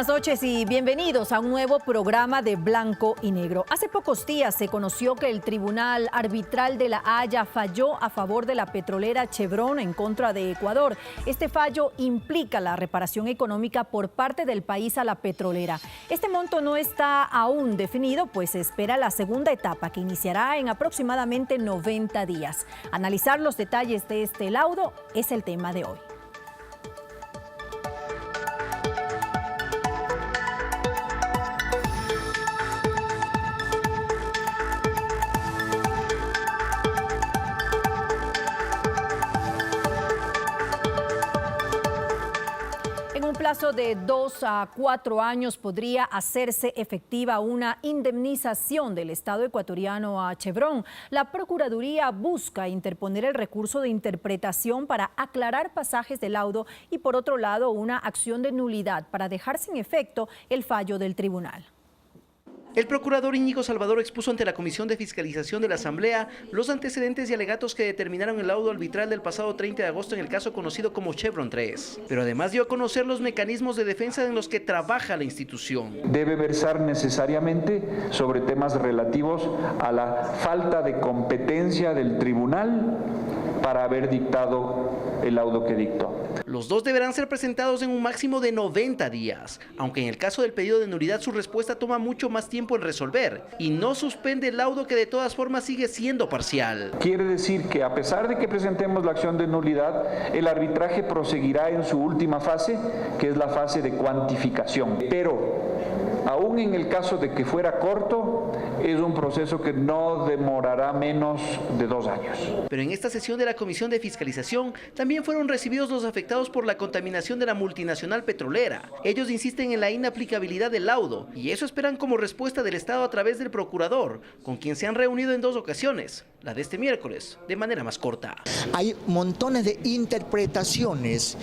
buenas noches y bienvenidos a un nuevo programa de Blanco y Negro. Hace pocos días se conoció que el Tribunal Arbitral de La Haya falló a favor de la petrolera Chevron en contra de Ecuador. Este fallo implica la reparación económica por parte del país a la petrolera. Este monto no está aún definido, pues se espera la segunda etapa que iniciará en aproximadamente 90 días. Analizar los detalles de este laudo es el tema de hoy. En un plazo de 2 a 4 años podría hacerse efectiva una indemnización del Estado ecuatoriano a Chevron. La Procuraduría busca interponer el recurso de interpretación para aclarar pasajes del laudo y, por otro lado, una acción de nulidad para dejar sin efecto el fallo del tribunal. El procurador Íñigo Salvador expuso ante la Comisión de Fiscalización de la Asamblea los antecedentes y alegatos que determinaron el laudo arbitral del pasado 30 de agosto en el caso conocido como Chevron 3. Pero además dio a conocer los mecanismos de defensa en los que trabaja la institución. Debe versar necesariamente sobre temas relativos a la falta de competencia del tribunal para haber dictado el laudo que dictó. Los dos deberán ser presentados en un máximo de 90 días, aunque en el caso del pedido de nulidad su respuesta toma mucho más tiempo en resolver y no suspende el laudo que de todas formas sigue siendo parcial. Quiere decir que a pesar de que presentemos la acción de nulidad, el arbitraje proseguirá en su última fase, que es la fase de cuantificación. Pero aún en el caso de que fuera corto, es un proceso que no demorará menos de 2 años. Pero en esta sesión de la Comisión de Fiscalización también fueron recibidos los afectados por la contaminación de la multinacional petrolera. Ellos insisten en la inaplicabilidad del laudo y eso esperan como respuesta del Estado a través del procurador, con quien se han reunido en 2 ocasiones, la de este miércoles, de manera más corta. Hay montones de interpretaciones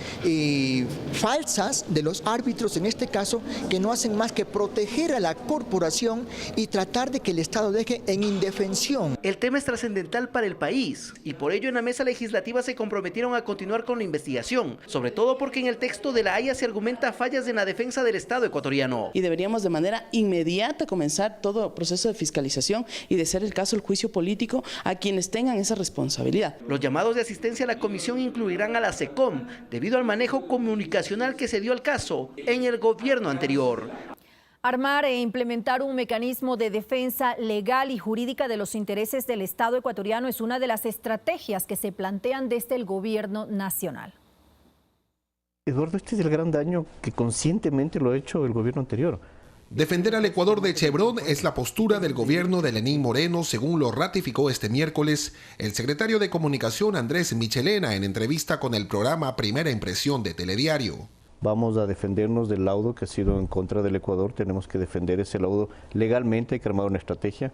falsas de los árbitros en este caso que no hacen más que proteger a la corporación y tratar de que el Estado deje en indefensión. El tema es trascendental para el país y por ello en la mesa legislativa se comprometieron a continuar con la investigación, sobre todo porque en el texto de La Haya se argumenta fallas en la defensa del Estado ecuatoriano. Y deberíamos de manera inmediata comenzar todo proceso de fiscalización y de ser el caso el juicio político a quienes tengan esa responsabilidad. Los llamados de asistencia a la comisión incluirán a la SECOM debido al manejo comunicacional que se dio al caso en el gobierno anterior. Armar e implementar un mecanismo de defensa legal y jurídica de los intereses del Estado ecuatoriano es una de las estrategias que se plantean desde el gobierno nacional. Eduardo, este es el gran daño que conscientemente lo ha hecho el gobierno anterior. Defender al Ecuador de Chevron es la postura del gobierno de Lenín Moreno, según lo ratificó este miércoles el secretario de Comunicación Andrés Michelena en entrevista con el programa Primera Impresión de Telediario. Vamos a defendernos del laudo que ha sido en contra del Ecuador, tenemos que defender ese laudo legalmente, hay que armar una estrategia.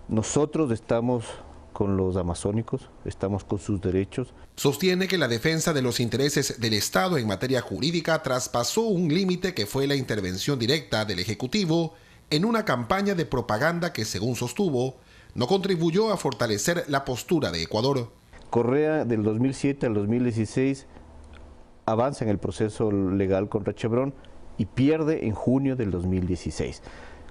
Nosotros estamos con los amazónicos, estamos con sus derechos. Sostiene que la defensa de los intereses del Estado en materia jurídica traspasó un límite que fue la intervención directa del Ejecutivo en una campaña de propaganda que, según sostuvo, no contribuyó a fortalecer la postura de Ecuador. Correa del 2007 al 2016 avanza en el proceso legal contra Chevron y pierde en junio del 2016.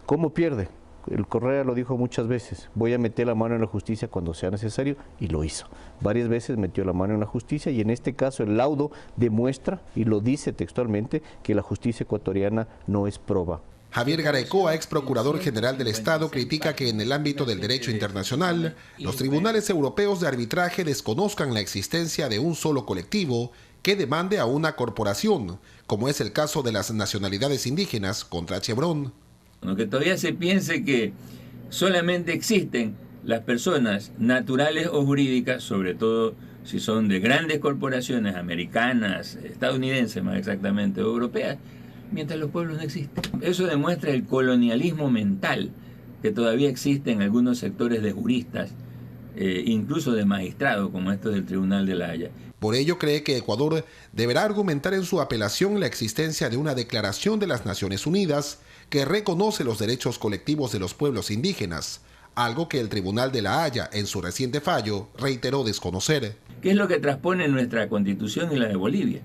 ¿Cómo pierde? El Correa lo dijo muchas veces, voy a meter la mano en la justicia cuando sea necesario, y lo hizo. Varias veces metió la mano en la justicia y en este caso el laudo demuestra, y lo dice textualmente, que la justicia ecuatoriana no es proba. Javier Garecoa, ex procurador general del Estado, critica que en el ámbito del derecho internacional, los tribunales europeos de arbitraje desconozcan la existencia de un solo colectivo que demande a una corporación, como es el caso de las nacionalidades indígenas contra Chevron. Que todavía se piense que solamente existen las personas naturales o jurídicas, sobre todo si son de grandes corporaciones americanas, estadounidenses más exactamente, o europeas, mientras los pueblos no existen. Eso demuestra el colonialismo mental que todavía existe en algunos sectores de juristas, incluso de magistrados, como estos del Tribunal de La Haya. Por ello cree que Ecuador deberá argumentar en su apelación la existencia de una declaración de las Naciones Unidas que reconoce los derechos colectivos de los pueblos indígenas, algo que el Tribunal de La Haya, en su reciente fallo, reiteró desconocer. ¿Qué es lo que transpone nuestra Constitución y la de Bolivia?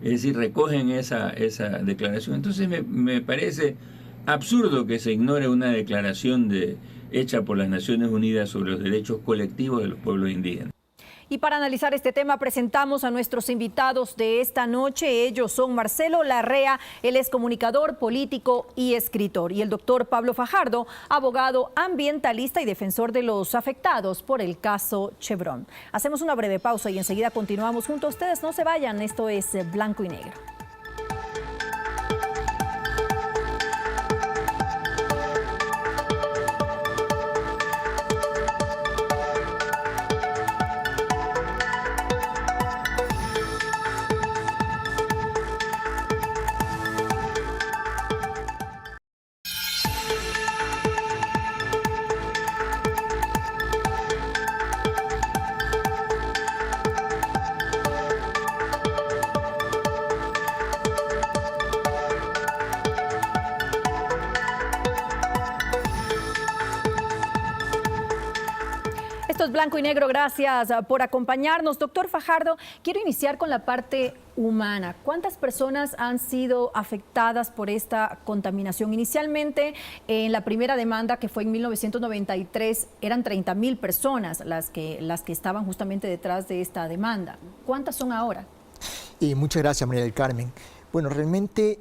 es decir, recogen esa declaración. Entonces me parece absurdo que se ignore una declaración hecha por las Naciones Unidas sobre los derechos colectivos de los pueblos indígenas. Y para analizar este tema presentamos a nuestros invitados de esta noche. Ellos son Marcelo Larrea, él es comunicador, político y escritor. Y el doctor Pablo Fajardo, abogado ambientalista y defensor de los afectados por el caso Chevron. Hacemos una breve pausa y enseguida continuamos junto a ustedes. No se vayan, esto es Blanco y Negro. Esto es Blanco y Negro, gracias por acompañarnos. Doctor Fajardo, quiero iniciar con la parte humana. ¿Cuántas personas han sido afectadas por esta contaminación? Inicialmente, en la primera demanda, que fue en 1993, eran 30.000 personas las que estaban justamente detrás de esta demanda. ¿Cuántas son ahora? Muchas gracias, María del Carmen. Bueno, realmente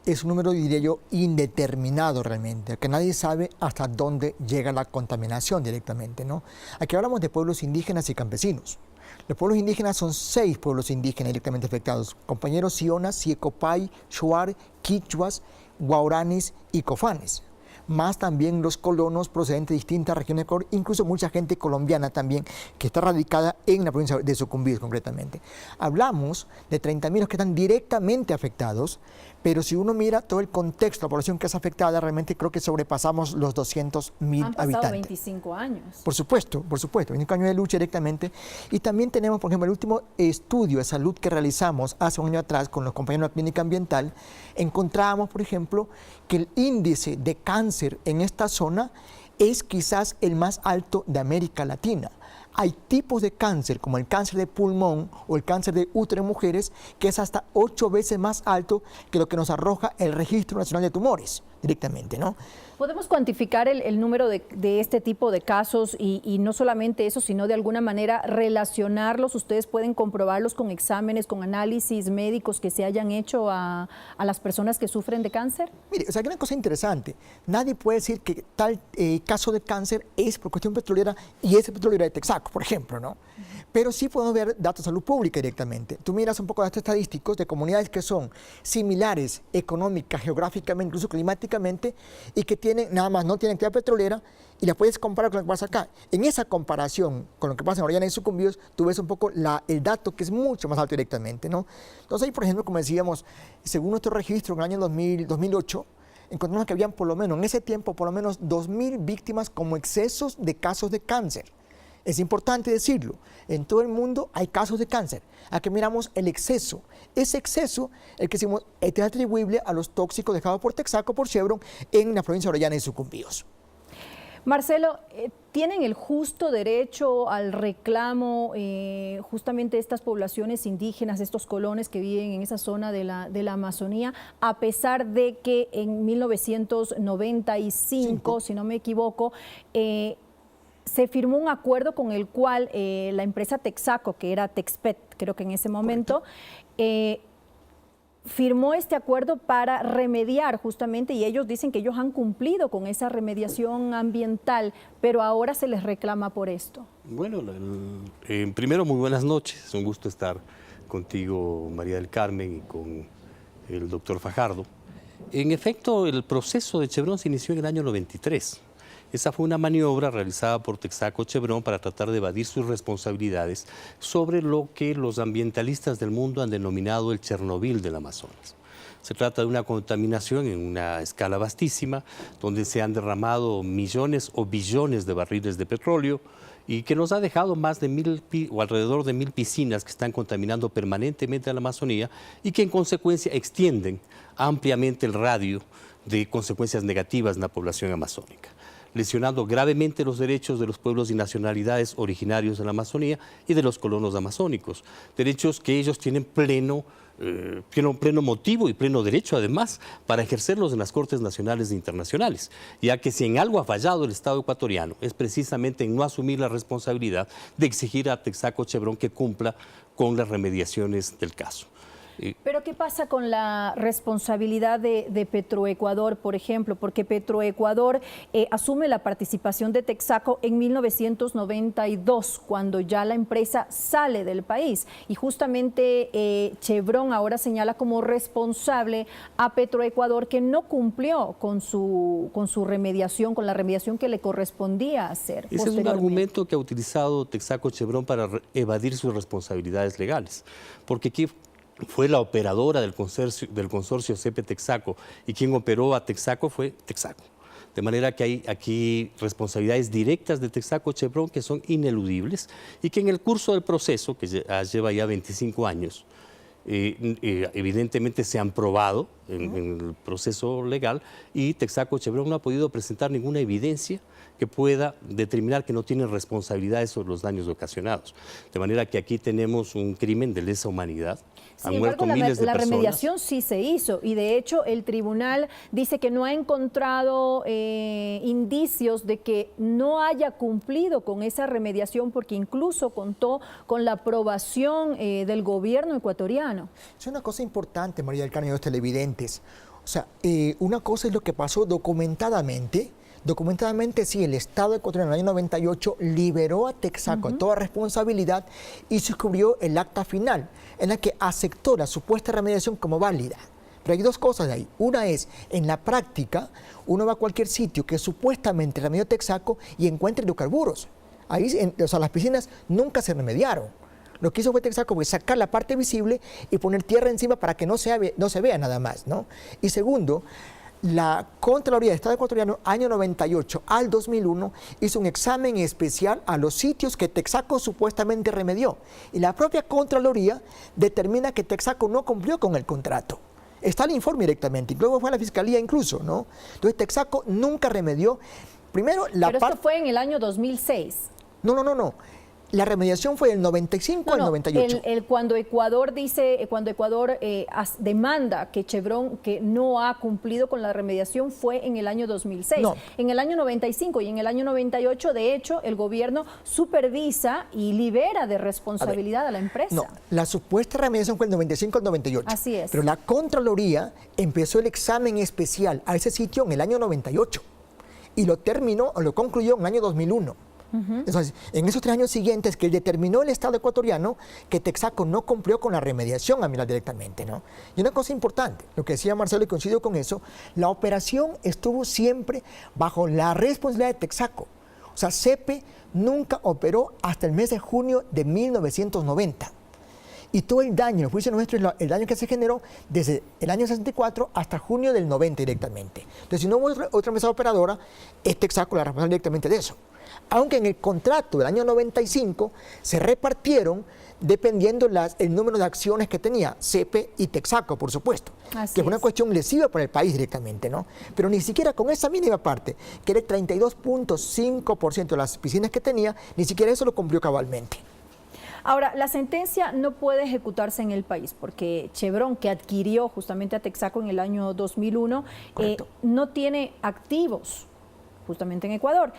es un número, diría yo, indeterminado realmente, que nadie sabe hasta dónde llega la contaminación directamente, ¿no? Aquí hablamos de pueblos indígenas y campesinos. Los pueblos indígenas son 6 pueblos indígenas directamente afectados: compañeros Sionas, Siecopay, Shuar, Quichuas, Guauranes y Cofanes. Más también los colonos procedentes de distintas regiones, incluso mucha gente colombiana también que está radicada en la provincia de Sucumbíos concretamente. Hablamos de 30.000 que están directamente afectados, pero si uno mira todo el contexto, la población que es afectada, realmente creo que sobrepasamos los 200.000 habitantes. Han pasado 25 años. Por supuesto, 25 años de lucha directamente. Y también tenemos, por ejemplo, el último estudio de salud que realizamos hace un año atrás con los compañeros de la clínica ambiental, encontramos, por ejemplo, que el índice de cáncer en esta zona es quizás el más alto de América Latina. Hay tipos de cáncer, como el cáncer de pulmón o el cáncer de útero en mujeres, que es hasta 8 veces más alto que lo que nos arroja el Registro Nacional de Tumores directamente, ¿no? ¿Podemos cuantificar el número de este tipo de casos y no solamente eso, sino de alguna manera relacionarlos? ¿Ustedes pueden comprobarlos con exámenes, con análisis médicos que se hayan hecho a las personas que sufren de cáncer? Mire, o sea, hay una cosa interesante. Nadie puede decir que tal caso de cáncer es por cuestión petrolera y es petrolera de Texaco, por ejemplo, ¿no? Pero sí podemos ver datos de salud pública directamente. Tú miras un poco de datos estadísticos de comunidades que son similares económica, geográficamente, incluso climáticamente, y que nada más no tienen actividad petrolera, y la puedes comparar con lo que pasa acá. En esa comparación con lo que pasa en Orellana y Sucumbíos, tú ves un poco el dato que es mucho más alto directamente, ¿no? Entonces ahí, por ejemplo, como decíamos, según nuestro registro en el año 2008, encontramos que habían por lo menos, en ese tiempo, por lo menos 2.000 víctimas como excesos de casos de cáncer. Es importante decirlo, en todo el mundo hay casos de cáncer. Aquí miramos el exceso. Ese exceso, el que decimos, es atribuible a los tóxicos dejados por Texaco, por Chevron, en la provincia de Orellana y Sucumbíos. Marcelo, ¿tienen el justo derecho al reclamo justamente estas poblaciones indígenas, estos colones que viven en esa zona de la Amazonía, a pesar de que en 1995, si no me equivoco, se firmó un acuerdo con el cual la empresa Texaco, que era Texpet, creo que en ese momento, firmó este acuerdo para remediar justamente, y ellos dicen que ellos han cumplido con esa remediación ambiental, pero ahora se les reclama por esto? Bueno, primero muy buenas noches, es un gusto estar contigo, María del Carmen, y con el doctor Fajardo. En efecto, el proceso de Chevron se inició en el año 93. Esa fue una maniobra realizada por Texaco Chevron para tratar de evadir sus responsabilidades sobre lo que los ambientalistas del mundo han denominado el Chernobyl del Amazonas. Se trata de una contaminación en una escala vastísima, donde se han derramado millones o billones de barriles de petróleo y que nos ha dejado más de 1.000 o alrededor de 1.000 piscinas que están contaminando permanentemente a la Amazonía y que en consecuencia extienden ampliamente el radio de consecuencias negativas en la población amazónica. lesionando gravemente los derechos de los pueblos y nacionalidades originarios de la Amazonía y de los colonos amazónicos. Derechos que ellos tienen pleno motivo y pleno derecho, además, para ejercerlos en las Cortes Nacionales e Internacionales, ya que si en algo ha fallado el Estado ecuatoriano es precisamente en no asumir la responsabilidad de exigir a Texaco Chevron que cumpla con las remediaciones del caso. Pero ¿qué pasa con la responsabilidad de Petroecuador, por ejemplo? Porque Petroecuador asume la participación de Texaco en 1992, cuando ya la empresa sale del país. Y justamente Chevron ahora señala como responsable a Petroecuador, que no cumplió con su remediación, con la remediación que le correspondía hacer. Ese es un argumento que ha utilizado Texaco Chevron para evadir sus responsabilidades legales. Porque aquí fue la operadora del consorcio CP Texaco, y quien operó a Texaco fue Texaco. De manera que hay aquí responsabilidades directas de Texaco Chevron que son ineludibles y que en el curso del proceso, que lleva ya 25 años, evidentemente se han probado en el proceso legal, y Texaco Chevron no ha podido presentar ninguna evidencia que pueda determinar que no tiene responsabilidades sobre los daños ocasionados. De manera que aquí tenemos un crimen de lesa humanidad. Sin embargo, la remediación sí se hizo, y de hecho el tribunal dice que no ha encontrado indicios de que no haya cumplido con esa remediación, porque incluso contó con la aprobación del gobierno ecuatoriano. Es una cosa importante, María del Carmen y los televidentes. O sea, una cosa es lo que pasó documentadamente. Documentadamente, sí, el Estado ecuatoriano en el año 98 liberó a Texaco de toda responsabilidad y suscribió el acta final, en la que aceptó la supuesta remediación como válida. Pero hay dos cosas de ahí. Una es, en la práctica, uno va a cualquier sitio que supuestamente remedió Texaco y encuentra hidrocarburos. Ahí, o sea, las piscinas nunca se remediaron. Lo que hizo fue Texaco fue sacar la parte visible y poner tierra encima para que no se vea nada más, ¿no? Y segundo, la Contraloría del Estado ecuatoriano, año 98 al 2001, hizo un examen especial a los sitios que Texaco supuestamente remedió. Y la propia Contraloría determina que Texaco no cumplió con el contrato. Está el informe directamente, y luego fue a la Fiscalía incluso, ¿no? Entonces Texaco nunca remedió. Primero, Pero esto fue en el año 2006. No. La remediación fue del 95 al 98. Cuando Ecuador demanda que Chevron que no ha cumplido con la remediación fue en el año 2006. No. En el año 95 y en el año 98, de hecho, el gobierno supervisa y libera de responsabilidad a la empresa. No, la supuesta remediación fue del 95 al 98. Así es. Pero la Contraloría empezó el examen especial a ese sitio en el año 98 y lo concluyó en el año 2001. Entonces, en esos 3 años siguientes que determinó el Estado ecuatoriano que Texaco no cumplió con la remediación ambiental directamente, ¿no? Y una cosa importante, lo que decía Marcelo, y coincido con eso, la operación estuvo siempre bajo la responsabilidad de Texaco. O sea, CEPE nunca operó hasta el mes de junio de 1990. Y todo el daño, el juicio nuestro, es el daño que se generó desde el año 64 hasta junio del 90 directamente. Entonces, si no hubo otra empresa operadora, es Texaco la responsable directamente de eso. Aunque en el contrato del año 95 se repartieron dependiendo el número de acciones que tenía CEPE y Texaco, por supuesto. Así que fue una cuestión lesiva para el país directamente, ¿no? Pero ni siquiera con esa mínima parte, que era el 32.5% de las piscinas que tenía, ni siquiera eso lo cumplió cabalmente. Ahora, la sentencia no puede ejecutarse en el país porque Chevron, que adquirió justamente a Texaco en el año 2001, no tiene activos justamente en Ecuador.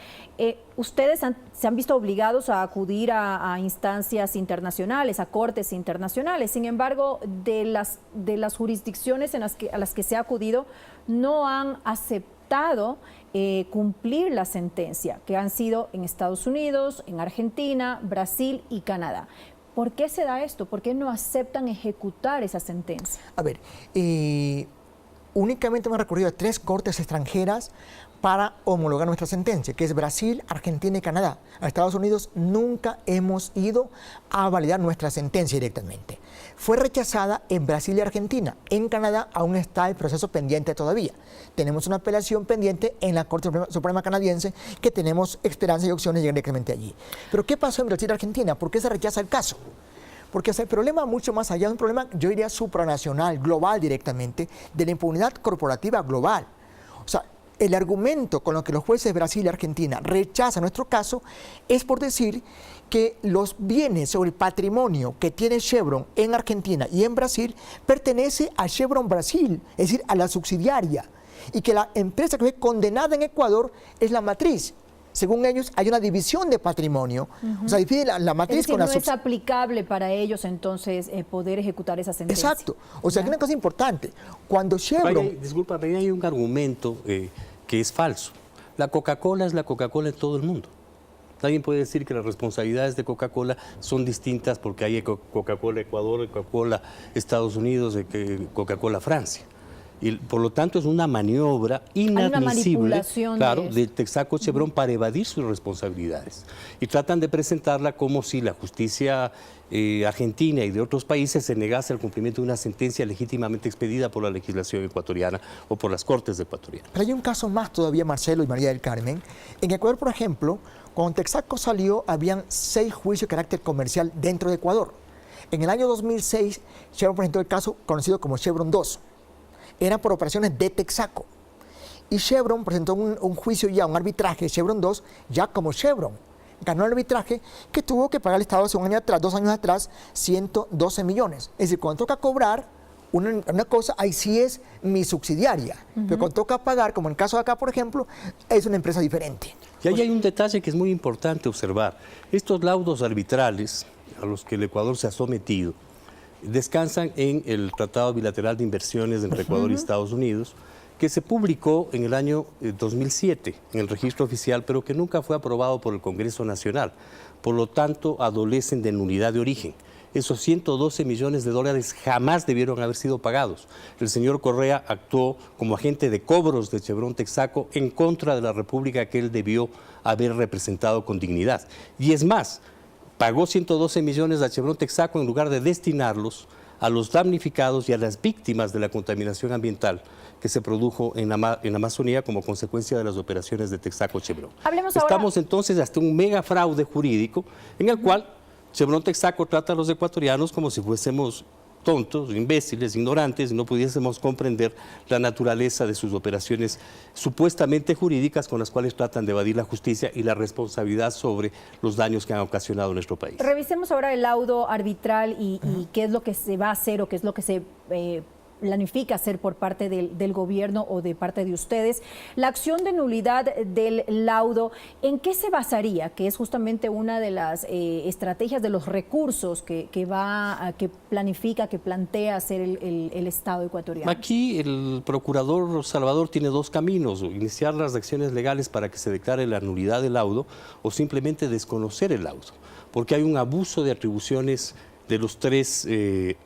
Ustedes se han visto obligados a acudir a instancias internacionales, a cortes internacionales. Sin embargo, de las jurisdicciones a las que se ha acudido, no han aceptado cumplir la sentencia, que han sido en Estados Unidos, en Argentina, Brasil y Canadá. ¿Por qué se da esto? ¿Por qué no aceptan ejecutar esa sentencia? A ver, únicamente hemos recurrido a 3 cortes extranjeras para homologar nuestra sentencia, que es Brasil, Argentina y Canadá. A Estados Unidos nunca hemos ido a validar nuestra sentencia directamente. Fue rechazada en Brasil y Argentina. En Canadá aún está el proceso pendiente todavía. Tenemos una apelación pendiente en la Corte Suprema canadiense que tenemos esperanza y opciones de llegar directamente allí. Pero ¿qué pasó en Brasil y Argentina? ¿Por qué se rechaza el caso? Porque el problema mucho más allá, es un problema, yo diría, supranacional, global directamente, de la impunidad corporativa global. O sea, el argumento con lo que los jueces de Brasil y Argentina rechazan nuestro caso es por decir que los bienes o el patrimonio que tiene Chevron en Argentina y en Brasil pertenece a Chevron Brasil, es decir, a la subsidiaria, y que la empresa que fue condenada en Ecuador es la matriz. Según ellos, hay una división de patrimonio. O sea, divide la matriz es decir, con la no es aplicable para ellos entonces poder ejecutar esa sentencia. Exacto. O sea, que una cosa importante. Cuando Chevron... Discúlpame, hay un argumento que es falso. La Coca-Cola es la Coca-Cola en todo el mundo. Alguien puede decir que las responsabilidades de Coca-Cola son distintas porque hay Coca-Cola Ecuador, Coca-Cola Estados Unidos, Coca-Cola Francia. Y por lo tanto es una maniobra inadmisible, claro, de Texaco Chevron para evadir sus responsabilidades. Y tratan de presentarla como si la justicia argentina y de otros países se negase el cumplimiento de una sentencia legítimamente expedida por la legislación ecuatoriana o por las cortes ecuatorianas. Pero hay un caso más todavía, Marcelo y María del Carmen. En Ecuador, por ejemplo, cuando Texaco salió, habían 6 juicios de carácter comercial dentro de Ecuador. En el año 2006, Chevron presentó el caso conocido como Chevron 2. Eran por operaciones de Texaco. Y Chevron presentó un juicio ya, un arbitraje, Chevron 2, ya como Chevron. Ganó el arbitraje que tuvo que pagar el Estado hace 2 años atrás, 112 millones. Es decir, cuando toca cobrar una cosa, ahí sí es mi subsidiaria. Pero cuando toca pagar, como en el caso de acá, por ejemplo, es una empresa diferente. Y ahí hay un detalle que es muy importante observar. Estos laudos arbitrales a los que el Ecuador se ha sometido descansan en el Tratado Bilateral de Inversiones entre Ecuador y Estados Unidos, que se publicó en el año 2007 en el registro oficial, pero que nunca fue aprobado por el Congreso Nacional. Por lo tanto, adolecen de nulidad de origen. Esos 112 millones de dólares jamás debieron haber sido pagados. El señor Correa actuó como agente de cobros de Chevron Texaco en contra de la República que él debió haber representado con dignidad. Y es más, pagó 112 millones a Chevron Texaco en lugar de destinarlos a los damnificados y a las víctimas de la contaminación ambiental que se produjo en Amazonía como consecuencia de las operaciones de Texaco Chevron. Estamos entonces hasta un mega fraude jurídico en el cual Chevron Texaco trata a los ecuatorianos como si fuésemos tontos, imbéciles, ignorantes, y no pudiésemos comprender la naturaleza de sus operaciones supuestamente jurídicas con las cuales tratan de evadir la justicia y la responsabilidad sobre los daños que han ocasionado en nuestro país. Revisemos ahora el laudo arbitral y qué es lo que se va a hacer o qué es lo que se planifica hacer por parte del gobierno o de parte de ustedes. La acción de nulidad del laudo, ¿en qué se basaría? Que es justamente una de las estrategias de los recursos que planifica, que plantea hacer el Estado ecuatoriano. Aquí el procurador Salvador tiene 2 caminos: iniciar las acciones legales para que se declare la nulidad del laudo o simplemente desconocer el laudo, porque hay un abuso de atribuciones de los 3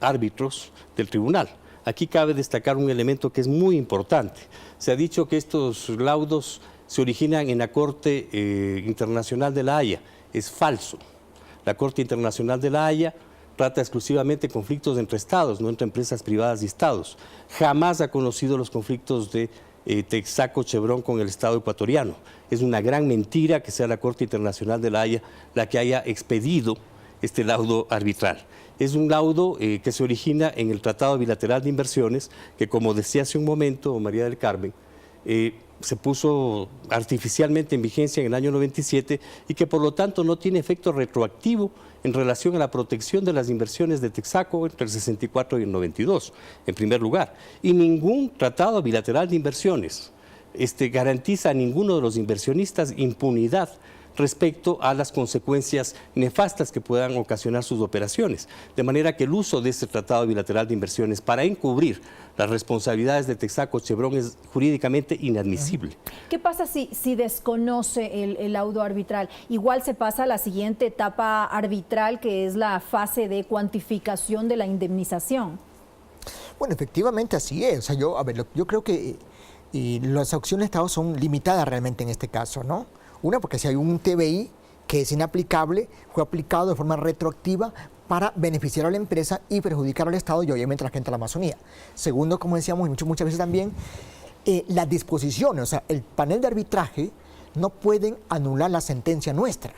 árbitros del tribunal. Aquí cabe destacar un elemento que es muy importante. Se ha dicho que estos laudos se originan en la Corte Internacional de la Haya. Es falso. La Corte Internacional de la Haya trata exclusivamente conflictos entre estados, no entre empresas privadas y estados. Jamás ha conocido los conflictos de Texaco Chevron con el Estado ecuatoriano. Es una gran mentira que sea la Corte Internacional de la Haya la que haya expedido este laudo arbitral. Es un laudo que se origina en el Tratado Bilateral de Inversiones, que, como decía hace un momento María del Carmen, se puso artificialmente en vigencia en el año 97 y que por lo tanto no tiene efecto retroactivo en relación a la protección de las inversiones de Texaco entre el 64 y el 92, en primer lugar. Y ningún tratado bilateral de inversiones garantiza a ninguno de los inversionistas impunidad respecto a las consecuencias nefastas que puedan ocasionar sus operaciones. De manera que el uso de este tratado bilateral de inversiones para encubrir las responsabilidades de Texaco Chevron es jurídicamente inadmisible. ¿Qué pasa si desconoce el laudo arbitral? Igual se pasa a la siguiente etapa arbitral, que es la fase de cuantificación de la indemnización. Bueno, efectivamente así es. O sea, yo creo que las acciones de Estado son limitadas realmente en este caso, ¿no? Una, porque si hay un TBI que es inaplicable, fue aplicado de forma retroactiva para beneficiar a la empresa y perjudicar al Estado y obviamente a la gente de la Amazonía. Segundo, como decíamos, y muchas veces también, las disposiciones, o sea, el panel de arbitraje no pueden anular la sentencia nuestra.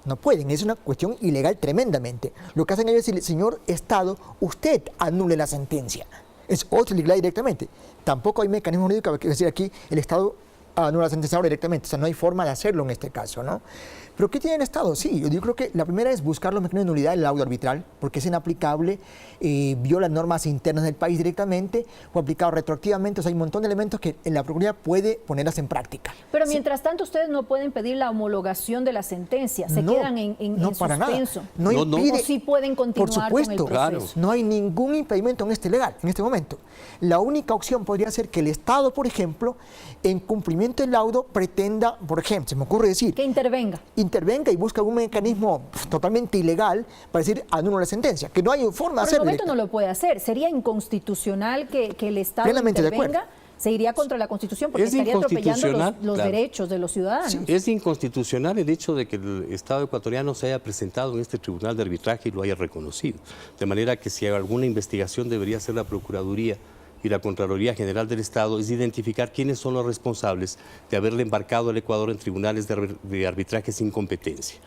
No pueden, es una cuestión ilegal tremendamente. Lo que hacen ellos es decir, señor Estado, usted anule la sentencia. Es otra ilegalidad directamente. Tampoco hay mecanismo jurídico, es decir, aquí el Estado anula la sentencia ahora directamente. O sea, no hay forma de hacerlo en este caso, ¿no? ¿Pero qué tiene el Estado? Sí, yo creo que la primera es buscar los mecanismos de nulidad del laudo arbitral, porque es inaplicable, viola normas internas del país directamente o aplicado retroactivamente. O sea, hay un montón de elementos que la Procuraduría puede ponerlas en práctica. Pero mientras tanto, ustedes no pueden pedir la homologación de la sentencia, se quedan en para suspenso. Nada. No impide, o sí pueden continuar por supuesto, con el proceso. Claro. No hay ningún impedimento en este momento. La única opción podría ser que el Estado, por ejemplo, en cumplimiento del laudo, pretenda, por ejemplo, se me ocurre decir... Que intervenga y busca un mecanismo totalmente ilegal para decir anulo la sentencia, que no hay forma de hacerlo. Por el momento no lo puede hacer. ¿Sería inconstitucional que el Estado intervenga? Se iría contra la Constitución porque estaría atropellando los derechos de los ciudadanos. Sí, es inconstitucional el hecho de que el Estado ecuatoriano se haya presentado en este tribunal de arbitraje y lo haya reconocido. De manera que si hay alguna investigación debería ser la Procuraduría y la Contraloría General del Estado, es identificar quiénes son los responsables de haberle embarcado al Ecuador en tribunales de arbitraje sin competencia.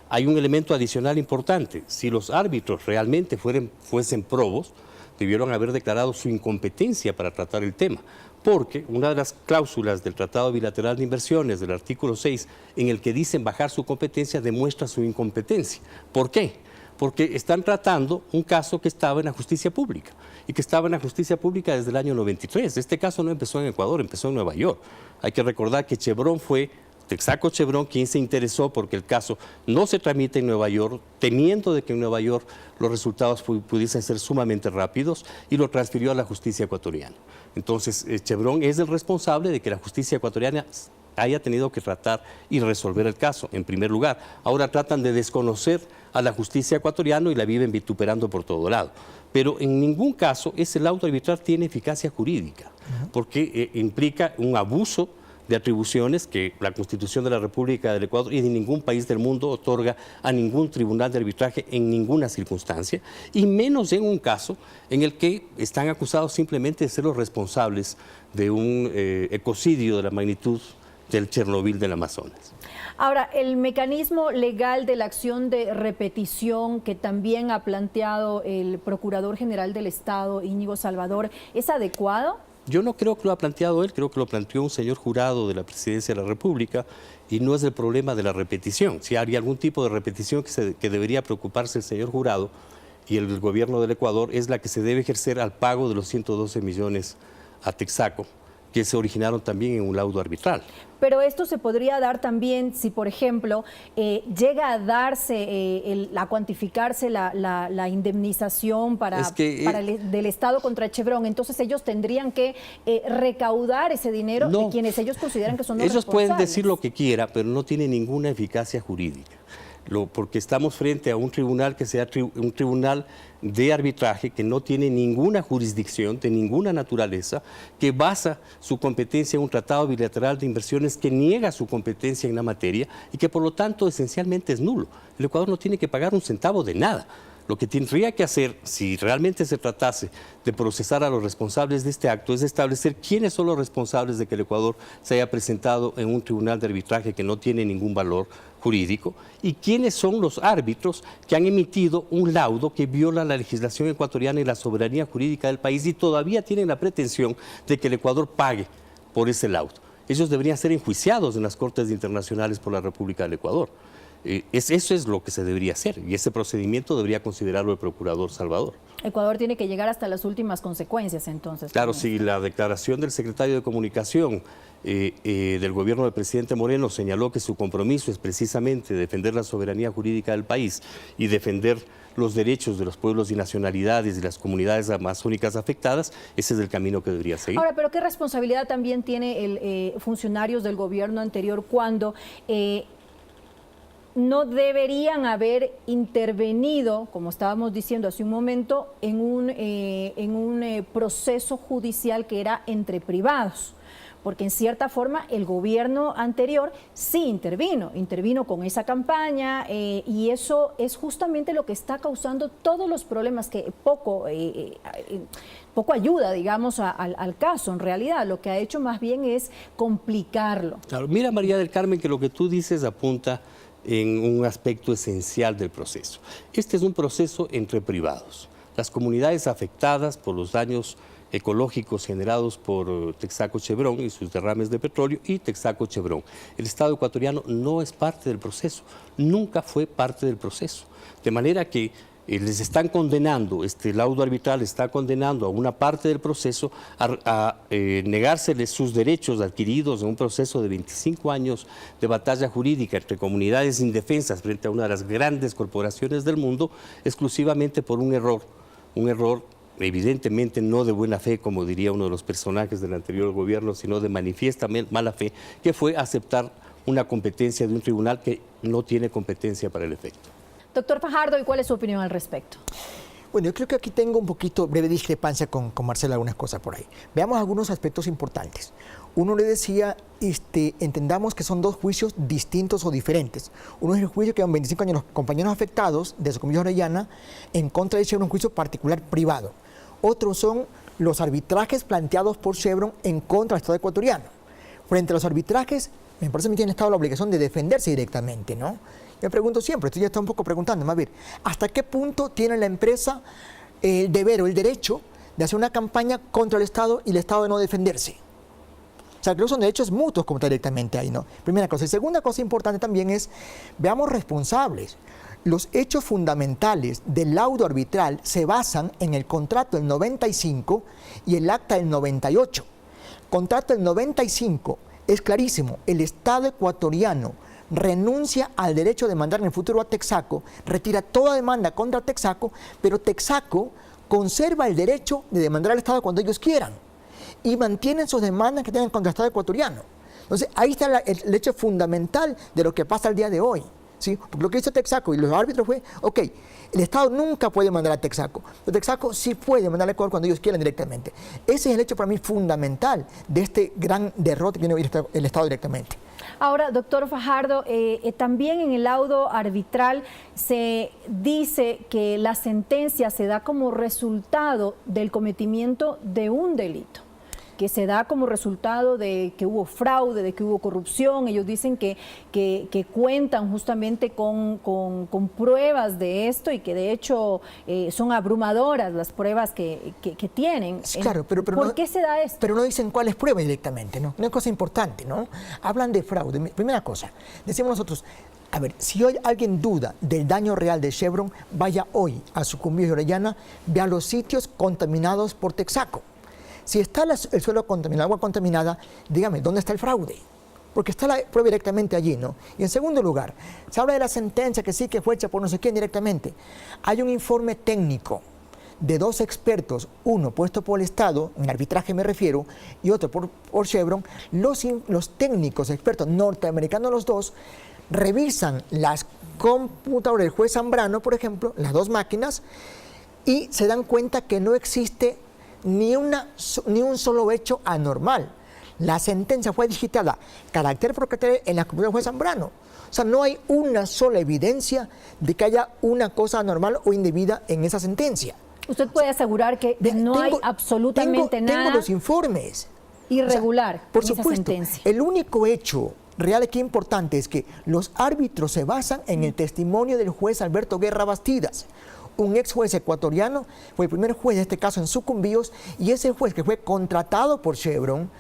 Hay un elemento adicional importante. Si los árbitros realmente fuesen probos, debieron haber declarado su incompetencia para tratar el tema, porque una de las cláusulas del Tratado Bilateral de Inversiones, del artículo 6, en el que dicen bajar su competencia, demuestra su incompetencia. ¿Por qué? Porque están tratando un caso que estaba en la justicia pública, y que estaba en la justicia pública desde el año 93. Este caso no empezó en Ecuador, empezó en Nueva York. Hay que recordar que Chevron fue Texaco Chevron quien se interesó porque el caso no se tramite en Nueva York, temiendo de que en Nueva York los resultados pudiesen ser sumamente rápidos, y lo transfirió a la justicia ecuatoriana. Entonces, Chevron es el responsable de que la justicia ecuatoriana haya tenido que tratar y resolver el caso, en primer lugar. Ahora tratan de desconocer a la justicia ecuatoriana y la viven vituperando por todo lado. Pero en ningún caso ese laudo arbitral tiene eficacia jurídica, porque implica un abuso de atribuciones que la Constitución de la República del Ecuador y de ningún país del mundo otorga a ningún tribunal de arbitraje en ninguna circunstancia, y menos en un caso en el que están acusados simplemente de ser los responsables de un ecocidio de la magnitud del Chernobyl del Amazonas. Ahora, el mecanismo legal de la acción de repetición que también ha planteado el Procurador General del Estado, Íñigo Salvador, ¿es adecuado? Yo no creo que lo ha planteado él, creo que lo planteó un señor jurado de la Presidencia de la República, y no es el problema de la repetición. Si habría algún tipo de repetición que debería preocuparse el señor jurado y el gobierno del Ecuador, es la que se debe ejercer al pago de los 112 millones a Texaco, que se originaron también en un laudo arbitral. Pero esto se podría dar también si, por ejemplo, llega a darse, a cuantificarse la indemnización del Estado contra Chevron. Entonces ellos tendrían que recaudar ese dinero de quienes ellos consideran que son los responsables. Ellos pueden decir lo que quieran, pero no tiene ninguna eficacia jurídica. Porque estamos frente a un tribunal que sea un tribunal de arbitraje que no tiene ninguna jurisdicción de ninguna naturaleza, que basa su competencia en un tratado bilateral de inversiones que niega su competencia en la materia y que por lo tanto esencialmente es nulo. El Ecuador no tiene que pagar un centavo de nada. Lo que tendría que hacer, si realmente se tratase de procesar a los responsables de este acto, es establecer quiénes son los responsables de que el Ecuador se haya presentado en un tribunal de arbitraje que no tiene ningún valor jurídico, y quiénes son los árbitros que han emitido un laudo que viola la legislación ecuatoriana y la soberanía jurídica del país, y todavía tienen la pretensión de que el Ecuador pague por ese laudo. Ellos deberían ser enjuiciados en las Cortes Internacionales por la República del Ecuador. Eso es lo que se debería hacer, y ese procedimiento debería considerarlo el Procurador Salvador. Ecuador tiene que llegar hasta las últimas consecuencias, entonces. Claro, si la declaración del secretario de Comunicación del gobierno del presidente Moreno señaló que su compromiso es precisamente defender la soberanía jurídica del país y defender los derechos de los pueblos y nacionalidades y las comunidades amazónicas afectadas, ese es el camino que debería seguir. Ahora, pero ¿qué responsabilidad también tiene funcionarios del gobierno anterior cuando no deberían haber intervenido, como estábamos diciendo hace un momento, en un proceso judicial que era entre privados? Porque en cierta forma el gobierno anterior sí intervino con esa campaña, y eso es justamente lo que está causando todos los problemas, que poco ayuda, digamos, al caso. En realidad lo que ha hecho más bien es complicarlo. Claro, mira, María del Carmen, que lo que tú dices apunta en un aspecto esencial del proceso. Este es un proceso entre privados. Las comunidades afectadas por los daños ecológicos generados por Texaco Chevron y sus derrames de petróleo y Texaco Chevron. El Estado ecuatoriano no es parte del proceso, nunca fue parte del proceso. De manera que les están condenando, este laudo arbitral está condenando a una parte del proceso a negárseles sus derechos adquiridos en un proceso de 25 años de batalla jurídica entre comunidades indefensas frente a una de las grandes corporaciones del mundo, exclusivamente por un error evidentemente no de buena fe, como diría uno de los personajes del anterior gobierno, sino de manifiesta mala fe, que fue aceptar una competencia de un tribunal que no tiene competencia para el efecto. Doctor Fajardo, ¿y cuál es su opinión al respecto? Bueno, yo creo que aquí tengo un poquito breve discrepancia con Marcela, algunas cosas por ahí. Veamos algunos aspectos importantes. Uno le decía, entendamos que son dos juicios distintos o diferentes. Uno es el juicio que llevan 25 años los compañeros afectados de Socorro Orellana en contra de Chevron, un juicio particular privado. Otros son los arbitrajes planteados por Chevron en contra del Estado ecuatoriano. Frente a los arbitrajes, me parece que tiene el Estado la obligación de defenderse directamente, ¿no? Yo me pregunto siempre, esto ya está un poco preguntando, más bien, ¿hasta qué punto tiene la empresa el deber o el derecho de hacer una campaña contra el Estado y el Estado de no defenderse? O sea, creo que son derechos mutuos como está directamente ahí, ¿no? Primera cosa. Y segunda cosa importante también es, veamos responsables. Los hechos fundamentales del laudo arbitral se basan en el contrato del 95 y el acta del 98. Contrato del 95 es clarísimo, el Estado ecuatoriano renuncia al derecho de demandar en el futuro a Texaco, retira toda demanda contra Texaco, pero Texaco conserva el derecho de demandar al Estado cuando ellos quieran y mantienen sus demandas que tengan contra el Estado ecuatoriano. Entonces, ahí está el hecho fundamental de lo que pasa al día de hoy, ¿sí? Porque lo que hizo Texaco y los árbitros fue, ok, el Estado nunca puede mandar a Texaco, pero Texaco sí puede mandar al Ecuador cuando ellos quieran directamente. Ese es el hecho para mí fundamental de este gran derrota que tiene el Estado directamente. Ahora, doctor Fajardo, también en el laudo arbitral se dice que la sentencia se da como resultado del cometimiento de un delito, que se da como resultado de que hubo fraude, de que hubo corrupción. Ellos dicen que cuentan justamente con pruebas de esto y que de hecho son abrumadoras las pruebas que tienen. Claro, pero ¿Por no, qué se da esto? Pero no dicen cuáles pruebas directamente, ¿no? Una cosa importante, ¿no? Hablan de fraude. Primera cosa, decimos nosotros, a ver, si hoy alguien duda del daño real de Chevron, vaya hoy a Sucumbíos y Orellana, vea los sitios contaminados por Texaco. Si está el suelo contaminado, agua contaminada, dígame, ¿dónde está el fraude? Porque está la prueba directamente allí, ¿no? Y en segundo lugar, se habla de la sentencia que sí que fue hecha por no sé quién directamente. Hay un informe técnico de dos expertos, uno puesto por el Estado, en arbitraje me refiero, y otro por Chevron. Los técnicos, expertos norteamericanos los dos, revisan las computadoras del juez Zambrano, por ejemplo, las dos máquinas, y se dan cuenta que no existe ni un solo hecho anormal. La sentencia fue digitada carácter por carácter en la computadora del juez Zambrano. O sea, no hay una sola evidencia de que haya una cosa anormal o indebida en esa sentencia. ¿Usted puede asegurar que no hay absolutamente nada? Tengo los informes. Irregular, o sea, por en supuesto, esa sentencia. El único hecho real aquí importante es que los árbitros se basan en el testimonio del juez Alberto Guerra Bastidas, un ex juez ecuatoriano, fue el primer juez de este caso en Sucumbíos, y ese juez que fue contratado por Chevron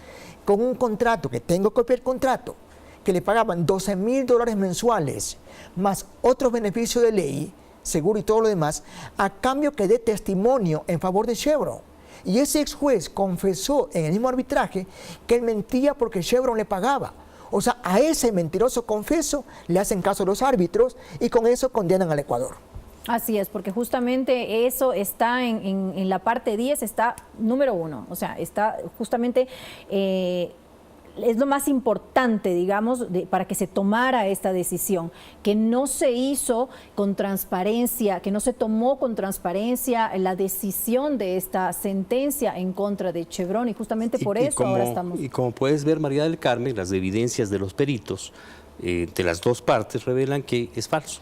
con un contrato, que tengo copia del contrato, que le pagaban $12,000 mensuales, más otros beneficios de ley, seguro y todo lo demás, a cambio que dé testimonio en favor de Chevron. Y ese ex juez confesó en el mismo arbitraje que él mentía porque Chevron le pagaba. O sea, a ese mentiroso confeso le hacen caso los árbitros y con eso condenan al Ecuador. Así es, porque justamente eso está en la parte 10, está número 1, o sea, está justamente, es lo más importante, digamos, para que se tomara esta decisión, que no se hizo con transparencia, que no se tomó con transparencia la decisión de esta sentencia en contra de Chevron, y justamente por eso ahora estamos... Y como puedes ver, María del Carmen, las evidencias de los peritos de las dos partes revelan que es falso.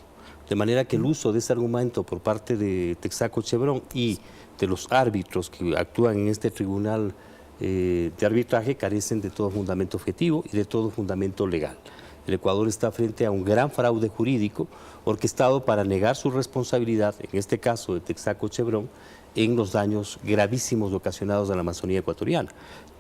De manera que el uso de ese argumento por parte de Texaco Chevron y de los árbitros que actúan en este tribunal de arbitraje carecen de todo fundamento objetivo y de todo fundamento legal. El Ecuador está frente a un gran fraude jurídico orquestado para negar su responsabilidad, en este caso de Texaco Chevron, en los daños gravísimos ocasionados a la Amazonía ecuatoriana.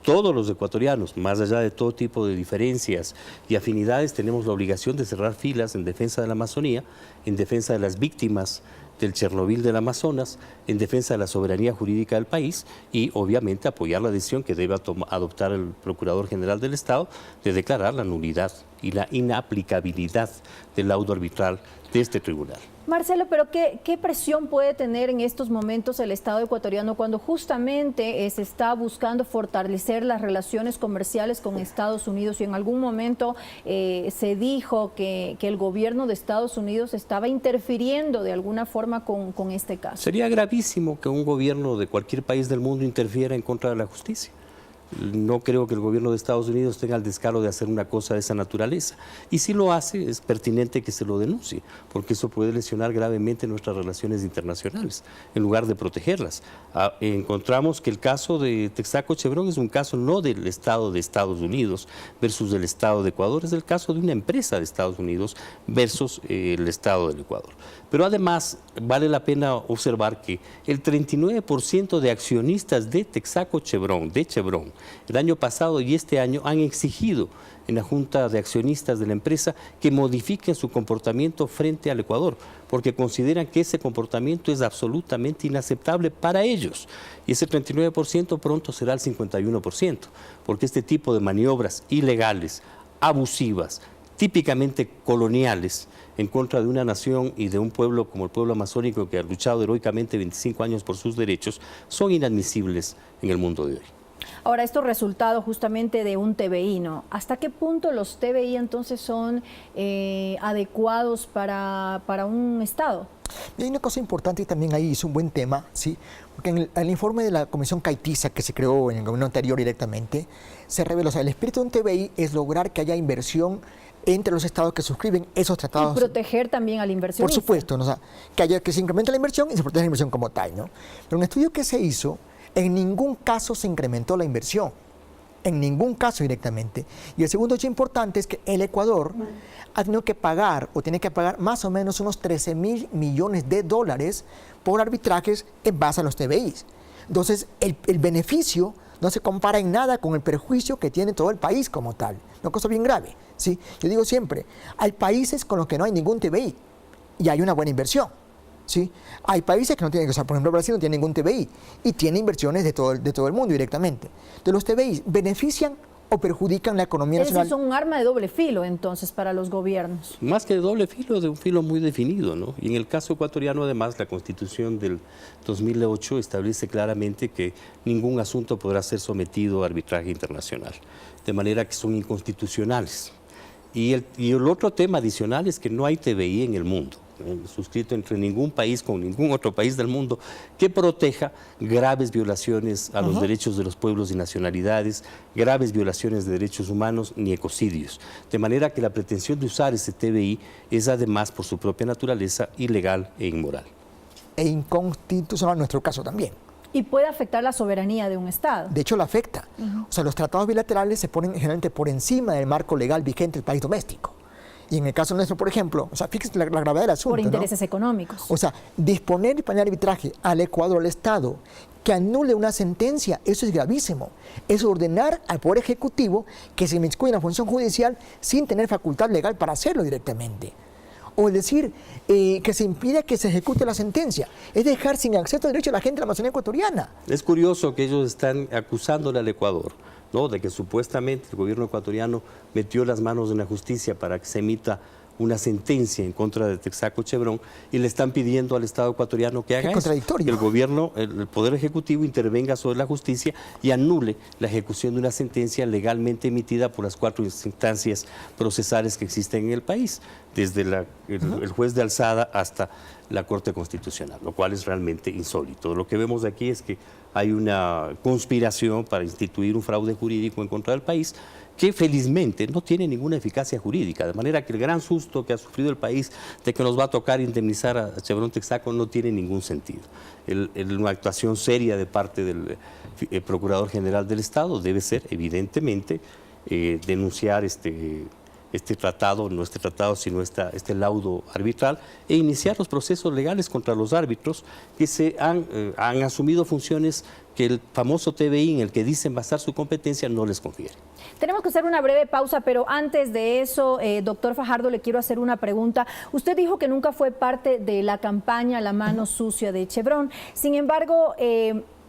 Todos los ecuatorianos, más allá de todo tipo de diferencias y afinidades, tenemos la obligación de cerrar filas en defensa de la Amazonía, en defensa de las víctimas del Chernobyl del Amazonas, en defensa de la soberanía jurídica del país y obviamente apoyar la decisión que debe adoptar el Procurador General del Estado de declarar la nulidad y la inaplicabilidad del laudo arbitral de este tribunal. Marcelo, pero ¿qué presión puede tener en estos momentos el Estado ecuatoriano cuando justamente se está buscando fortalecer las relaciones comerciales con Estados Unidos y en algún momento se dijo que el gobierno de Estados Unidos estaba interfiriendo de alguna forma con este caso? Sería gravísimo que un gobierno de cualquier país del mundo interfiera en contra de la justicia. No creo que el gobierno de Estados Unidos tenga el descaro de hacer una cosa de esa naturaleza. Y si lo hace, es pertinente que se lo denuncie, porque eso puede lesionar gravemente nuestras relaciones internacionales, en lugar de protegerlas. Encontramos que el caso de Texaco Chevron es un caso no del Estado de Estados Unidos versus el Estado de Ecuador, es el caso de una empresa de Estados Unidos versus el Estado del Ecuador. Pero además, vale la pena observar que el 39% de accionistas de Texaco Chevron, el año pasado y este año han exigido en la Junta de Accionistas de la empresa que modifiquen su comportamiento frente al Ecuador, porque consideran que ese comportamiento es absolutamente inaceptable para ellos. Y ese 39% pronto será el 51%, porque este tipo de maniobras ilegales, abusivas, típicamente coloniales, en contra de una nación y de un pueblo como el pueblo amazónico que ha luchado heroicamente 25 años por sus derechos, son inadmisibles en el mundo de hoy. Ahora, esto es resultado justamente de un TBI, ¿no? ¿Hasta qué punto los TBI entonces son adecuados para un Estado? Y hay una cosa importante y también ahí es un buen tema, ¿sí? Porque en el informe de la Comisión Caitiza, que se creó en el gobierno anterior directamente, se reveló, o sea, el espíritu de un TBI es lograr que haya inversión entre los estados que suscriben esos tratados. Y proteger también al inversionista. Por supuesto, ¿no? O sea, que se incremente la inversión y se protege la inversión como tal, ¿no? Pero un estudio que se hizo, en ningún caso se incrementó la inversión, en ningún caso directamente. Y el segundo hecho importante es que el Ecuador ha tenido que pagar, o tiene que pagar más o menos unos 13.000 millones de dólares por arbitrajes en base a los TBIs. Entonces, el beneficio no se compara en nada con el perjuicio que tiene todo el país como tal. Una cosa bien grave, ¿sí? Yo digo siempre, hay países con los que no hay ningún TBI y hay una buena inversión, ¿sí? Hay países que no tienen, o sea, por ejemplo, Brasil no tiene ningún TBI y tiene inversiones de todo el mundo directamente. Entonces, los TBI benefician o perjudican la economía nacional. Son un arma de doble filo, entonces, para los gobiernos. Más que de doble filo, de un filo muy definido, ¿no? Y en el caso ecuatoriano, además, la Constitución del 2008 establece claramente que ningún asunto podrá ser sometido a arbitraje internacional, de manera que son inconstitucionales. Y el otro tema adicional es que no hay TBI en el mundo, suscrito entre ningún país con ningún otro país del mundo, que proteja graves violaciones a los derechos de los pueblos y nacionalidades, graves violaciones de derechos humanos ni ecocidios. De manera que la pretensión de usar ese TBI es además por su propia naturaleza ilegal e inmoral. E inconstitucional en nuestro caso también. Y puede afectar la soberanía de un Estado. De hecho, la afecta. O sea, los tratados bilaterales se ponen generalmente por encima del marco legal vigente del país doméstico. Y en el caso nuestro, por ejemplo, o sea, fíjense la gravedad del asunto. Por intereses, ¿no?, económicos. O sea, disponer y planear arbitraje al Ecuador, al Estado, que anule una sentencia, eso es gravísimo. Es ordenar al Poder Ejecutivo que se inmiscuya en la función judicial sin tener facultad legal para hacerlo directamente. O es decir, que se impida que se ejecute la sentencia. Es dejar sin acceso al derecho a la gente de la Amazonía ecuatoriana. Es curioso que ellos están acusándole al Ecuador, ¿no?, de que supuestamente el gobierno ecuatoriano metió las manos en la justicia para que se emita una sentencia en contra de Texaco Chevron y le están pidiendo al Estado ecuatoriano que haga eso. Contradictorio. Que el gobierno, el Poder Ejecutivo intervenga sobre la justicia y anule la ejecución de una sentencia legalmente emitida por las 4 instancias procesales que existen en el país, desde el juez de alzada hasta la Corte Constitucional, lo cual es realmente insólito. Lo que vemos aquí es que hay una conspiración para instituir un fraude jurídico en contra del país que felizmente no tiene ninguna eficacia jurídica, de manera que el gran susto que ha sufrido el país de que nos va a tocar indemnizar a Chevron Texaco no tiene ningún sentido. Una actuación seria de parte del Procurador General del Estado debe ser, evidentemente, denunciar este tratado, no este tratado, sino este laudo arbitral, e iniciar los procesos legales contra los árbitros que han asumido funciones que el famoso TVI, en el que dicen basar su competencia, no les confiere. Tenemos que hacer una breve pausa, pero antes de eso, doctor Fajardo, le quiero hacer una pregunta. Usted dijo que nunca fue parte de la campaña La Mano Sucia de Chevron. Sin embargo,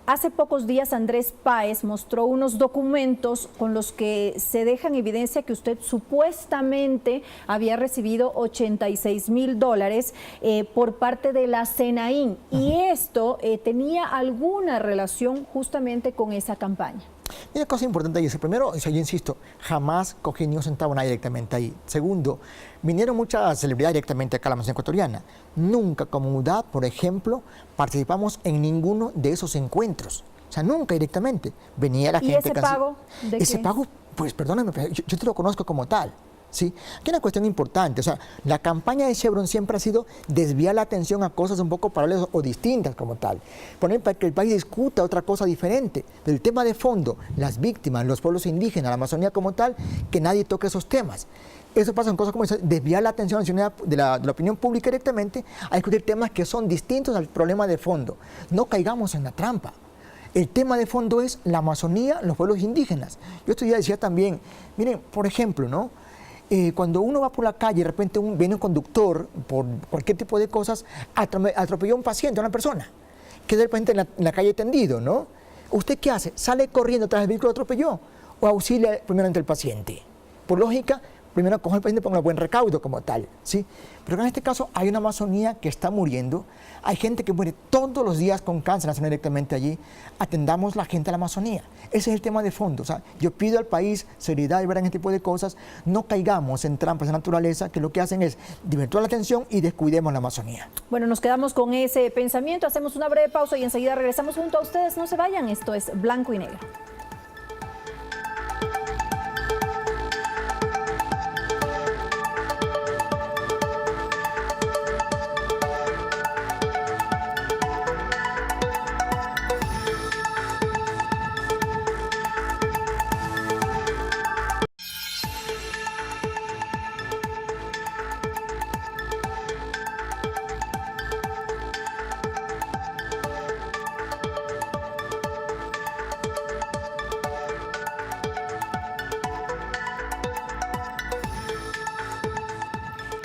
hace pocos días Andrés Páez mostró unos documentos con los que se deja en evidencia que usted supuestamente había recibido $86,000 por parte de la SENAIN. Y esto tenía alguna relación justamente con esa campaña. Mira, cosa importante ahí. Primero, yo insisto, jamás cogí ni un centavo nadie directamente ahí. Segundo, vinieron muchas celebridades directamente acá a la Amazonía ecuatoriana. Nunca como UDAP, por ejemplo, participamos en ninguno de esos encuentros. O sea, nunca directamente. Venía la gente... ¿Y ese pago? Ese pago, pues perdóname, yo te lo conozco como tal. ¿Sí? Aquí hay una cuestión importante, o sea, la campaña de Chevron siempre ha sido desviar la atención a cosas un poco paralelas o distintas como tal, poner para que el país discuta otra cosa diferente, del tema de fondo, las víctimas, los pueblos indígenas, la Amazonía como tal, que nadie toque esos temas. Eso pasa en cosas como desviar la atención de la opinión pública directamente a discutir temas que son distintos al problema de fondo. No caigamos en la trampa. El tema de fondo es la Amazonía, los pueblos indígenas. Yo esto ya decía también, miren, por ejemplo, ¿no? Cuando uno va por la calle, de repente viene un conductor, por cualquier tipo de cosas, atropelló a un paciente, a una persona, que de repente en la calle tendido, ¿no? ¿Usted qué hace? ¿Sale corriendo tras el vehículo que atropelló o auxilia primeramente al paciente? Por lógica, primero coge al paciente y ponga un buen recaudo como tal, ¿sí? Pero en este caso hay una Amazonía que está muriendo, hay gente que muere todos los días con cáncer, naciendo directamente allí. Atendamos la gente a la Amazonía. Ese es el tema de fondo. O sea, yo pido al país seriedad y ver en este tipo de cosas, no caigamos en trampas de naturaleza que lo que hacen es divertir la atención y descuidemos la Amazonía. Bueno, nos quedamos con ese pensamiento, hacemos una breve pausa y enseguida regresamos junto a ustedes. No se vayan, esto es Blanco y Negro.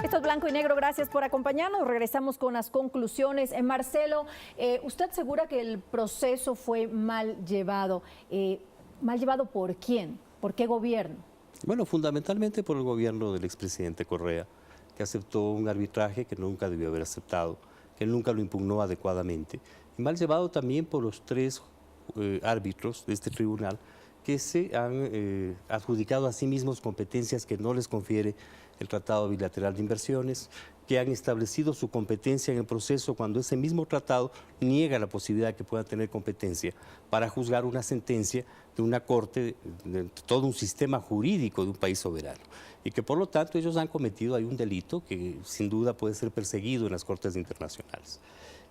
Esto es Blanco y Negro, gracias por acompañarnos. Regresamos con las conclusiones. Marcelo, usted asegura que el proceso fue mal llevado. ¿Mal llevado por quién? ¿Por qué gobierno? Bueno, fundamentalmente por el gobierno del expresidente Correa, que aceptó un arbitraje que nunca debió haber aceptado, que nunca lo impugnó adecuadamente. Y mal llevado también por los tres árbitros de este tribunal que se han adjudicado a sí mismos competencias que no les confiere el Tratado Bilateral de Inversiones, que han establecido su competencia en el proceso cuando ese mismo tratado niega la posibilidad de que puedan tener competencia para juzgar una sentencia de una corte, de todo un sistema jurídico de un país soberano. Y que por lo tanto ellos han cometido ahí un delito que sin duda puede ser perseguido en las cortes internacionales.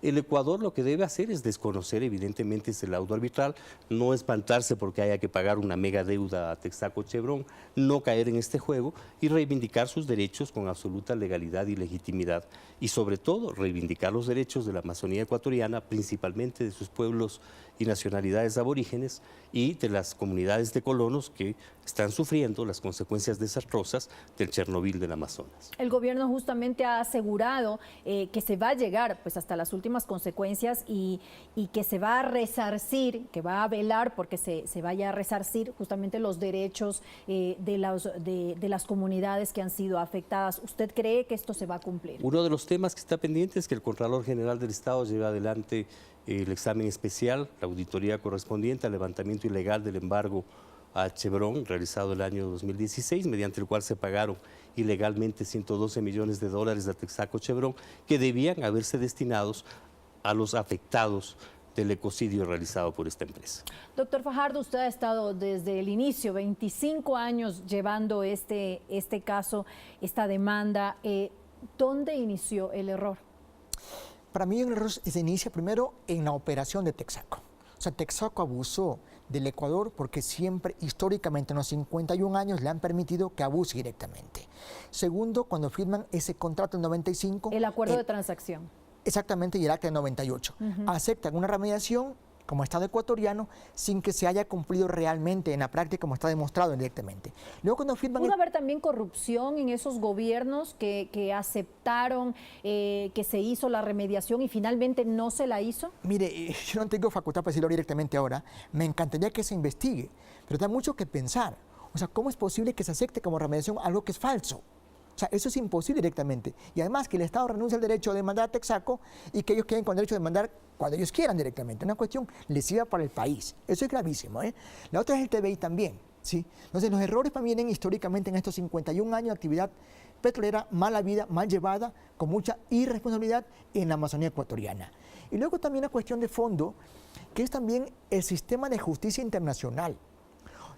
El Ecuador lo que debe hacer es desconocer evidentemente ese laudo arbitral, no espantarse porque haya que pagar una mega deuda a Texaco Chevron, no caer en este juego y reivindicar sus derechos con absoluta legalidad y legitimidad. Y sobre todo reivindicar los derechos de la Amazonía ecuatoriana, principalmente de sus pueblos y nacionalidades aborígenes y de las comunidades de colonos que están sufriendo las consecuencias desastrosas del Chernobyl del Amazonas. El gobierno justamente ha asegurado que se va a llegar pues hasta las últimas consecuencias y que se va a resarcir, que va a velar porque se vaya a resarcir justamente los derechos de las comunidades que han sido afectadas. ¿Usted cree que esto se va a cumplir? Uno de los temas que está pendiente es que el Contralor General del Estado lleve adelante el examen especial, la auditoría correspondiente al levantamiento ilegal del embargo a Chevron, realizado el año 2016, mediante el cual se pagaron ilegalmente $112 millones a Texaco Chevron, que debían haberse destinados a los afectados del ecocidio realizado por esta empresa. Doctor Fajardo, usted ha estado desde el inicio, 25 años llevando este caso, esta demanda. ¿Dónde inició el error? Para mí el error se inicia primero en la operación de Texaco. O sea, Texaco abusó del Ecuador porque siempre, históricamente, en los 51 años le han permitido que abuse directamente. Segundo, cuando firman ese contrato en 95... El acuerdo de transacción. Exactamente, y el acta de 98. Aceptan una remediación como Estado ecuatoriano sin que se haya cumplido realmente en la práctica como está demostrado directamente. Luego cuando firman... ¿Pudo haber también corrupción en esos gobiernos que aceptaron que se hizo la remediación y finalmente no se la hizo? Mire, yo no tengo facultad para decirlo directamente ahora, me encantaría que se investigue, pero da mucho que pensar. O sea, ¿cómo es posible que se acepte como remediación algo que es falso? O sea, eso es imposible directamente. Y además que el Estado renuncia al derecho de demandar a Texaco y que ellos queden con derecho de demandar cuando ellos quieran directamente. Una cuestión lesiva para el país. Eso es gravísimo, ¿eh? La otra es el TBI también, ¿sí? Entonces, los errores vienen históricamente en estos 51 años de actividad petrolera mal habida, mal llevada, con mucha irresponsabilidad en la Amazonía ecuatoriana. Y luego también la cuestión de fondo, que es también el sistema de justicia internacional.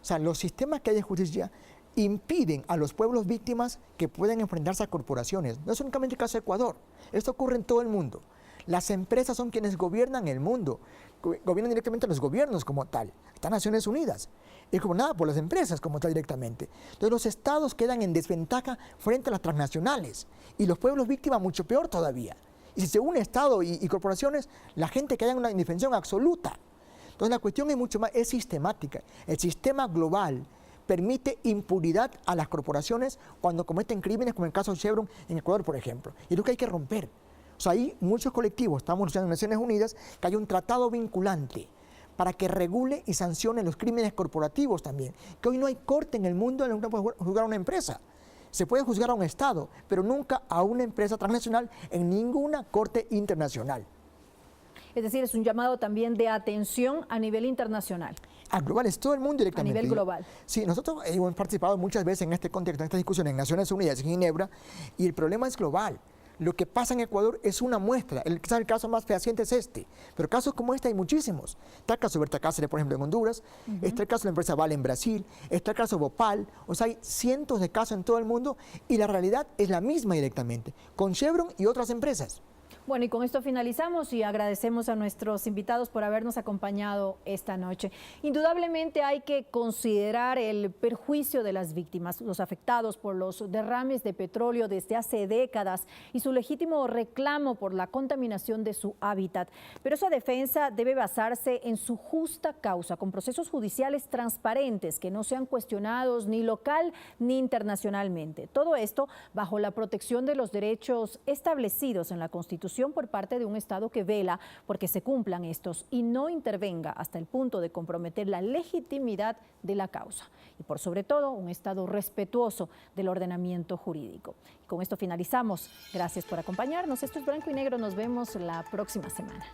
O sea, los sistemas que hay de justicia impiden a los pueblos víctimas que puedan enfrentarse a corporaciones. No es únicamente el caso de Ecuador, esto ocurre en todo el mundo. Las empresas son quienes gobiernan el mundo, gobiernan directamente a los gobiernos como tal, están Naciones Unidas, es gobernada por las empresas como tal directamente. Entonces los estados quedan en desventaja frente a las transnacionales y los pueblos víctimas mucho peor todavía. Y si se une Estado y corporaciones, la gente queda en una indefensión absoluta. Entonces la cuestión es mucho más, es sistemática. El sistema global permite impunidad a las corporaciones cuando cometen crímenes, como el caso de Chevron en Ecuador, por ejemplo. Y es lo que hay que romper. O sea, hay muchos colectivos, estamos luchando en Naciones Unidas, que haya un tratado vinculante para que regule y sancione los crímenes corporativos también. Que hoy no hay corte en el mundo en el que puede juzgar a una empresa. Se puede juzgar a un Estado, pero nunca a una empresa transnacional en ninguna corte internacional. Es decir, es un llamado también de atención a nivel internacional. A global, es todo el mundo directamente. A nivel global. Sí, nosotros hemos participado muchas veces en este contexto, en esta discusión en Naciones Unidas, en Ginebra, y el problema es global. Lo que pasa en Ecuador es una muestra. Quizás el caso más fehaciente es este, pero casos como este hay muchísimos. Está el caso de Berta Cáceres, por ejemplo, en Honduras, está el caso de la empresa Vale en Brasil, está el caso de Bhopal, o sea, hay cientos de casos en todo el mundo y la realidad es la misma directamente, con Chevron y otras empresas. Bueno, y con esto finalizamos y agradecemos a nuestros invitados por habernos acompañado esta noche. Indudablemente hay que considerar el perjuicio de las víctimas, los afectados por los derrames de petróleo desde hace décadas y su legítimo reclamo por la contaminación de su hábitat. Pero esa defensa debe basarse en su justa causa, con procesos judiciales transparentes que no sean cuestionados ni local ni internacionalmente. Todo esto bajo la protección de los derechos establecidos en la Constitución por parte de un Estado que vela porque se cumplan estos y no intervenga hasta el punto de comprometer la legitimidad de la causa. Y por sobre todo, un Estado respetuoso del ordenamiento jurídico. Y con esto finalizamos. Gracias por acompañarnos. Esto es Blanco y Negro. Nos vemos la próxima semana.